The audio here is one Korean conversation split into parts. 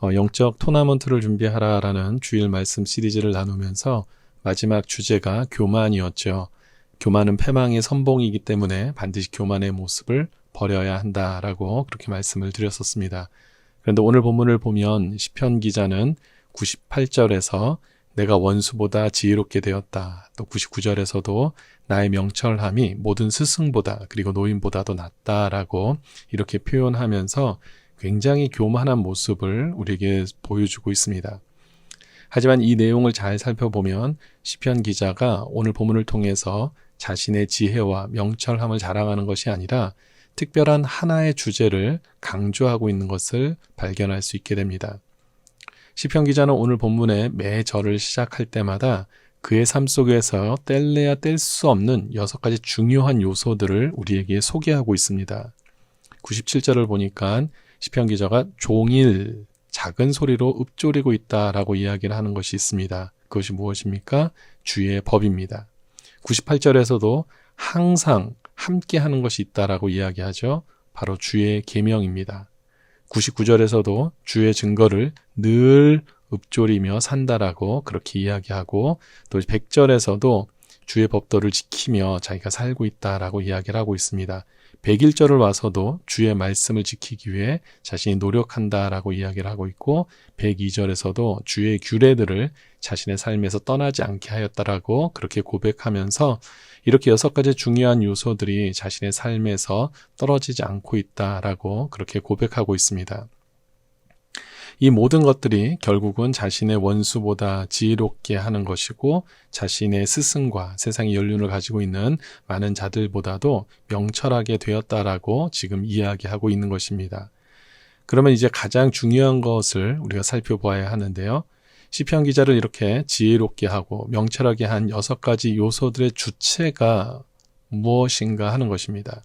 영적 토너먼트를 준비하라라는 주일 말씀 시리즈를 나누면서 마지막 주제가 교만이었죠. 교만은 패망의 선봉이기 때문에 반드시 교만의 모습을 버려야 한다라고 그렇게 말씀을 드렸었습니다. 그런데 오늘 본문을 보면 시편 기자는 98절에서 내가 원수보다 지혜롭게 되었다. 또 99절에서도 나의 명철함이 모든 스승보다 그리고 노인보다도 낫다라고 이렇게 표현하면서 굉장히 교만한 모습을 우리에게 보여주고 있습니다. 하지만 이 내용을 잘 살펴보면 시편 기자가 오늘 본문을 통해서 자신의 지혜와 명철함을 자랑하는 것이 아니라 특별한 하나의 주제를 강조하고 있는 것을 발견할 수 있게 됩니다. 시편 기자는 오늘 본문의 매 절을 시작할 때마다 그의 삶 속에서 뗄래야 뗄 수 없는 6가지 중요한 요소들을 우리에게 소개하고 있습니다. 97절을 보니까 시편 기자가 종일 작은 소리로 읊조리고 있다라고 이야기를 하는 것이 있습니다. 그것이 무엇입니까? 주의 법입니다. 98절에서도 항상 함께 하는 것이 있다라고 이야기하죠. 바로 주의 계명입니다. 99절에서도 주의 증거를 늘 읊조리며 산다라고 그렇게 이야기하고 또 100절에서도 주의 법도를 지키며 자기가 살고 있다라고 이야기를 하고 있습니다. 101절을 와서도 주의 말씀을 지키기 위해 자신이 노력한다라고 이야기를 하고 있고 102절에서도 주의 규례들을 자신의 삶에서 떠나지 않게 하였다라고 그렇게 고백하면서 이렇게 6가지 중요한 요소들이 자신의 삶에서 떨어지지 않고 있다라고 그렇게 고백하고 있습니다. 이 모든 것들이 결국은 자신의 원수보다 지혜롭게 하는 것이고 자신의 스승과 세상의 연륜을 가지고 있는 많은 자들보다도 명철하게 되었다라고 지금 이야기하고 있는 것입니다. 그러면 이제 가장 중요한 것을 우리가 살펴보아야 하는데요. 시편 기자를 이렇게 지혜롭게 하고 명철하게 한 6가지 요소들의 주체가 무엇인가 하는 것입니다.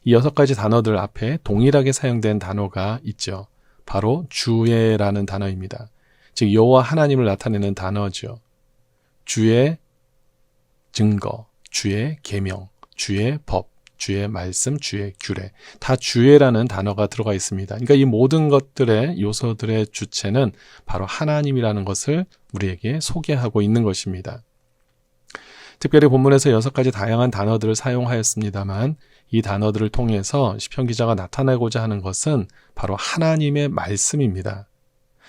이 6가지 단어들 앞에 동일하게 사용된 단어가 있죠. 바로 주의라는 단어입니다. 즉 여호와 하나님을 나타내는 단어죠. 주의 증거, 주의 계명, 주의 법, 주의 말씀, 주의 규례. 다 주의라는 단어가 들어가 있습니다. 그러니까 이 모든 것들의 요소들의 주체는 바로 하나님이라는 것을 우리에게 소개하고 있는 것입니다. 특별히 본문에서 6가지 다양한 단어들을 사용하였습니다만 이 단어들을 통해서 시편 기자가 나타내고자 하는 것은 바로 하나님의 말씀입니다.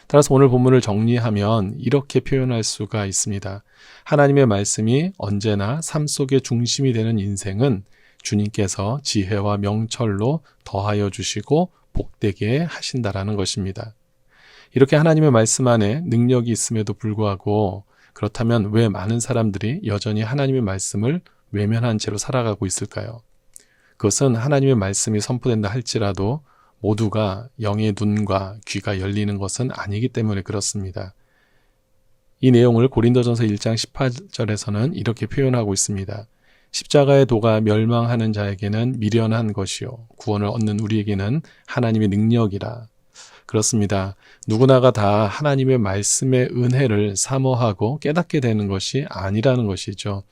따라서 오늘 본문을 정리하면 이렇게 표현할 수가 있습니다. 하나님의 말씀이 언제나 삶 속의 중심이 되는 인생은 주님께서 지혜와 명철로 더하여 주시고 복되게 하신다라는 것입니다. 이렇게 하나님의 말씀 안에 능력이 있음에도 불구하고 그렇다면 왜 많은 사람들이 여전히 하나님의 말씀을 외면한 채로 살아가고 있을까요? 그것은 하나님의 말씀이 선포된다 할지라도 모두가 영의 눈과 귀가 열리는 것은 아니기 때문에 그렇습니다. 이 내용을 고린도전서 1장 18절에서는 이렇게 표현하고 있습니다. 십자가의 도가 멸망하는 자에게는 미련한 것이요 구원을 얻는 우리에게는 하나님의 능력이라. 그렇습니다. 누구나가 다 하나님의 말씀의 은혜를 사모하고 깨닫게 되는 것이 아니라는 것이죠.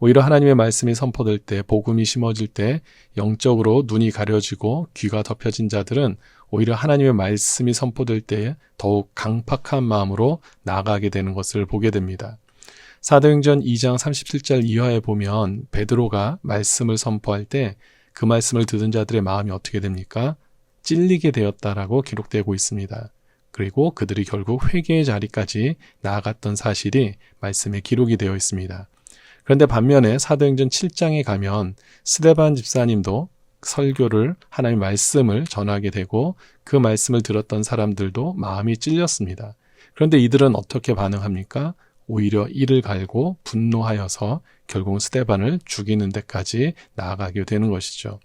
오히려 하나님의 말씀이 선포될 때, 복음이 심어질 때 영적으로 눈이 가려지고 귀가 덮여진 자들은 오히려 하나님의 말씀이 선포될 때 더욱 강팍한 마음으로 나아가게 되는 것을 보게 됩니다. 사도행전 2장 37절 이하에 보면 베드로가 말씀을 선포할 때 그 말씀을 듣는 자들의 마음이 어떻게 됩니까? 찔리게 되었다라고 기록되고 있습니다. 그리고 그들이 결국 회개의 자리까지 나아갔던 사실이 말씀에 기록이 되어 있습니다. 그런데 반면에 사도행전 7장에 가면 스데반 집사님도 설교를 하나님의 말씀을 전하게 되고 그 말씀을 들었던 사람들도 마음이 찔렸습니다. 그런데 이들은 어떻게 반응합니까? 오히려 이를 갈고 분노하여서 결국 스데반을 죽이는 데까지 나아가게 되는 것이죠.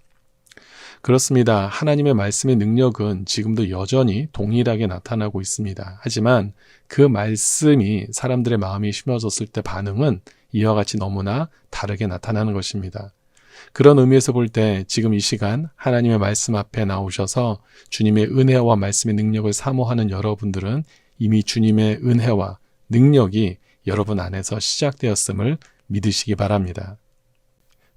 그렇습니다. 하나님의 말씀의 능력은 지금도 여전히 동일하게 나타나고 있습니다. 하지만 그 말씀이 사람들의 마음이 심어졌을 때 반응은 이와 같이 너무나 다르게 나타나는 것입니다. 그런 의미에서 볼 때 지금 이 시간 하나님의 말씀 앞에 나오셔서 주님의 은혜와 말씀의 능력을 사모하는 여러분들은 이미 주님의 은혜와 능력이 여러분 안에서 시작되었음을 믿으시기 바랍니다.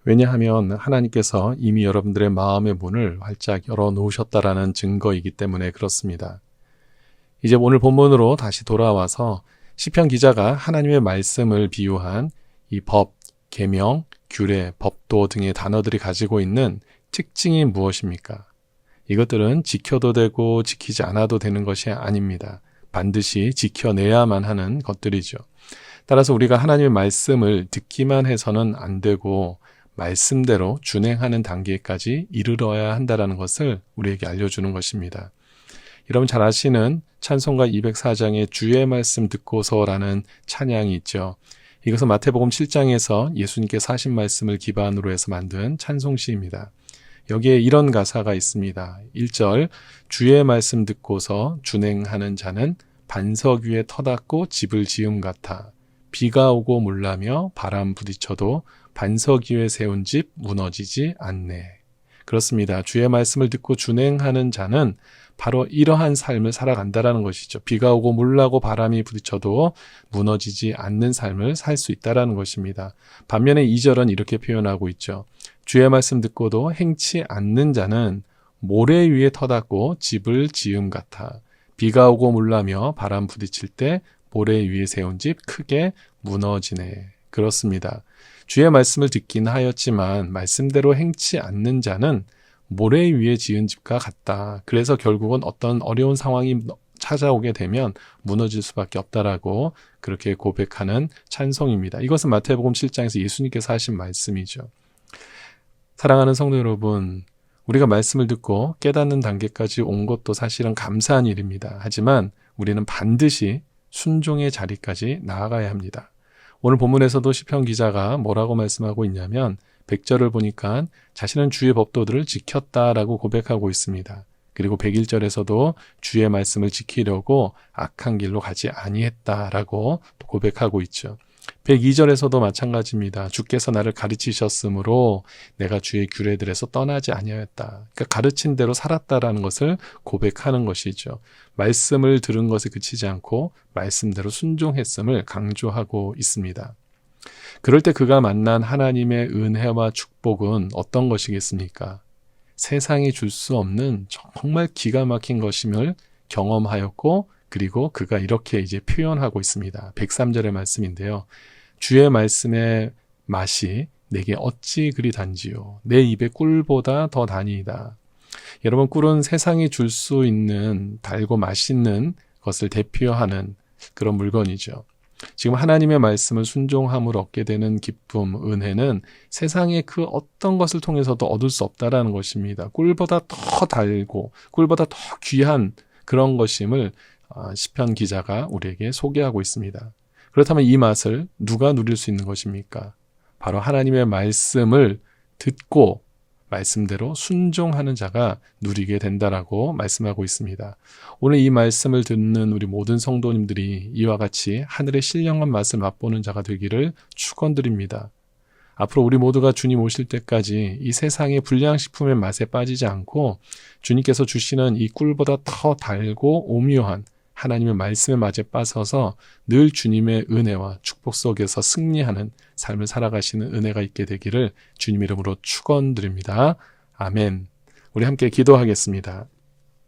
왜냐하면 하나님께서 이미 여러분들의 마음의 문을 활짝 열어놓으셨다라는 증거이기 때문에 그렇습니다. 이제 오늘 본문으로 다시 돌아와서 시편 기자가 하나님의 말씀을 비유한 이 법, 계명, 규례, 법도 등의 단어들이 가지고 있는 특징이 무엇입니까? 이것들은 지켜도 되고 지키지 않아도 되는 것이 아닙니다. 반드시 지켜내야만 하는 것들이죠. 따라서 우리가 하나님의 말씀을 듣기만 해서는 안 되고 말씀대로 준행하는 단계까지 이르러야 한다는 것을 우리에게 알려주는 것입니다. 여러분 잘 아시는 찬송가 204장의 주의 말씀 듣고서라는 찬양이 있죠. 이것은 마태복음 7장에서 예수님께서 하신 말씀을 기반으로 해서 만든 찬송시입니다. 여기에 이런 가사가 있습니다. 1절 주의 말씀 듣고서 준행하는 자는 반석 위에 터닫고 집을 지음 같아 비가 오고 물나며 바람 부딪혀도 반석 위에 세운 집 무너지지 않네. 그렇습니다. 주의 말씀을 듣고 준행하는 자는 바로 이러한 삶을 살아간다라는 것이죠. 비가 오고 물나고 바람이 부딪혀도 무너지지 않는 삶을 살 수 있다라는 것입니다. 반면에 2절은 이렇게 표현하고 있죠. 주의 말씀 듣고도 행치 않는 자는 모래 위에 터닫고 집을 지음 같아 비가 오고 물나며 바람 부딪힐 때 모래 위에 세운 집 크게 무너지네. 그렇습니다. 주의 말씀을 듣긴 하였지만 말씀대로 행치 않는 자는 모래 위에 지은 집과 같다. 그래서 결국은 어떤 어려운 상황이 찾아오게 되면 무너질 수밖에 없다라고 그렇게 고백하는 찬송입니다. 이것은 마태복음 7장에서 예수님께서 하신 말씀이죠. 사랑하는 성도 여러분, 우리가 말씀을 듣고 깨닫는 단계까지 온 것도 사실은 감사한 일입니다. 하지만 우리는 반드시 순종의 자리까지 나아가야 합니다. 오늘 본문에서도 시편 기자가 뭐라고 말씀하고 있냐면 100절을 보니까 자신은 주의 법도들을 지켰다라고 고백하고 있습니다. 그리고 101절에서도 주의 말씀을 지키려고 악한 길로 가지 아니했다라고 고백하고 있죠. 102절에서도 마찬가지입니다. 주께서 나를 가르치셨으므로 내가 주의 규례들에서 떠나지 아니하였다. 그러니까 가르친 대로 살았다라는 것을 고백하는 것이죠. 말씀을 들은 것에 그치지 않고 말씀대로 순종했음을 강조하고 있습니다. 그럴 때 그가 만난 하나님의 은혜와 축복은 어떤 것이겠습니까? 세상이 줄 수 없는 정말 기가 막힌 것임을 경험하였고 그리고 그가 이렇게 이제 표현하고 있습니다. 103절의 말씀인데요. 주의 말씀의 맛이 내게 어찌 그리 단지요. 내 입에 꿀보다 더 다니이다. 여러분 꿀은 세상이 줄 수 있는 달고 맛있는 것을 대표하는 그런 물건이죠. 지금 하나님의 말씀을 순종함으로 얻게 되는 기쁨, 은혜는 세상의 그 어떤 것을 통해서도 얻을 수 없다라는 것입니다. 꿀보다 더 달고 꿀보다 더 귀한 그런 것임을 시편 기자가 우리에게 소개하고 있습니다. 그렇다면 이 맛을 누가 누릴 수 있는 것입니까? 바로 하나님의 말씀을 듣고 말씀대로 순종하는 자가 누리게 된다라고 말씀하고 있습니다. 오늘 이 말씀을 듣는 우리 모든 성도님들이 이와 같이 하늘의 신령한 맛을 맛보는 자가 되기를 축원드립니다. 앞으로 우리 모두가 주님 오실 때까지 이 세상의 불량식품의 맛에 빠지지 않고 주님께서 주시는 이 꿀보다 더 달고 오묘한 하나님의 말씀의 맛에 빠져서 늘 주님의 은혜와 축복 속에서 승리하는 삶을 살아가시는 은혜가 있게 되기를 주님 이름으로 축원드립니다. 아멘. 우리 함께 기도하겠습니다.